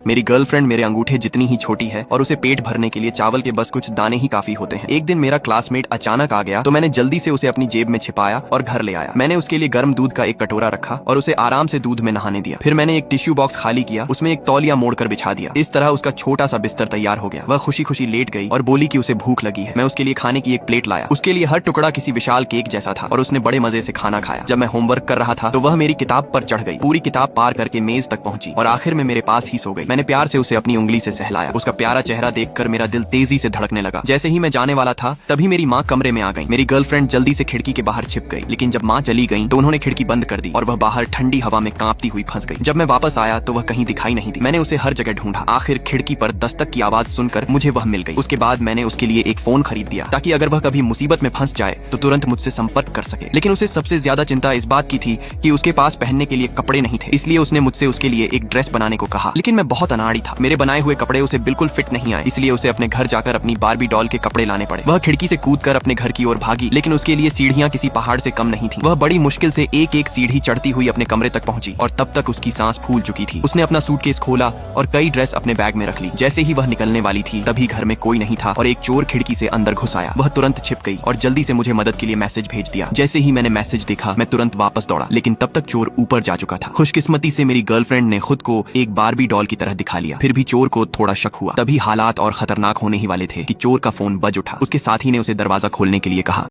मेरी गर्लफ्रेंड मेरे अंगूठे जितनी ही छोटी है और उसे पेट भरने के लिए चावल के बस कुछ दाने ही काफी होते हैं। एक दिन मेरा क्लासमेट अचानक आ गया तो मैंने जल्दी से उसे अपनी जेब में छिपाया और घर ले आया। मैंने उसके लिए गर्म दूध का एक कटोरा रखा और उसे आराम से दूध में नहाने दिया। फिर मैंने एक टिश्यू बॉक्स खाली किया, उसमें एक तौलिया मोड़कर बिछा दिया। इस तरह उसका छोटा सा बिस्तर तैयार हो गया। वह खुशी खुशी लेट गई और बोली कि उसे भूख लगी है। मैं उसके लिए खाने की एक प्लेट लाया। उसके लिए हर टुकड़ा किसी विशाल केक जैसा था और उसने बड़े मजे से खाना खाया। जब मैं होमवर्क कर रहा था तो वह मेरी किताब पर चढ़ गई, पूरी किताब पार करके मेज तक पहुंची और आखिर में मेरे पास ही सो गई। मैंने प्यार से उसे अपनी उंगली से सहलाया। उसका प्यारा चेहरा देखकर मेरा दिल तेजी से धड़कने लगा। जैसे ही मैं जाने वाला था तभी मेरी माँ कमरे में आ गई। मेरी गर्लफ्रेंड जल्दी से खिड़की के बाहर छिप गई, लेकिन जब माँ चली गई तो उन्होंने खिड़की बंद कर दी और वह बाहर ठंडी हवा में कांपती हुई फंस गई। जब मैं वापस आया तो वह कहीं दिखाई नहीं दी। मैंने उसे हर जगह ढूंढा। आखिर खिड़की पर दस्तक की आवाज सुनकर मुझे वह मिल गई। उसके बाद मैंने उसके लिए एक फोन खरीद दिया ताकि अगर वह कभी मुसीबत में फंस जाए तो तुरंत मुझसे संपर्क कर सके। लेकिन उसे सबसे ज्यादा चिंता इस बात की थी कि उसके पास पहनने के लिए कपड़े नहीं थे, इसलिए उसने मुझसे उसके लिए एक ड्रेस बनाने को कहा। लेकिन मैं बहुत अनाड़ी था। मेरे बनाए हुए कपड़े उसे बिल्कुल फिट नहीं आए, इसलिए उसे अपने घर जाकर अपनी बार्बी डॉल के कपड़े लाने पड़े। वह खिड़की से कूदकर अपने घर की ओर भागी, लेकिन उसके लिए सीढ़ियां किसी पहाड़ से कम नहीं थी। वह बड़ी मुश्किल से एक एक सीढ़ी चढ़ती हुई अपने कमरे तक पहुंची और तब तक उसकी सांस फूल चुकी थी। उसने अपना सूटकेस खोला और कई ड्रेस अपने बैग में रख ली। जैसे ही वह निकलने वाली थी तभी घर में कोई नहीं था और एक चोर खिड़की से अंदर घुस आया। वह तुरंत छिप गई और जल्दी से मुझे मदद के लिए मैसेज भेज दिया। जैसे ही मैंने मैसेज देखा मैं तुरंत वापस दौड़ा, लेकिन तब तक चोर ऊपर जा चुका था। खुशकिस्मती से मेरी गर्लफ्रेंड ने खुद को एक बार्बी डॉल की तरह दिखा लिया। फिर भी चोर को थोड़ा शक हुआ। तभी हालात और खतरनाक होने ही वाले थे कि चोर का फोन बज उठा। उसके साथी ने उसे दरवाजा खोलने के लिए कहा।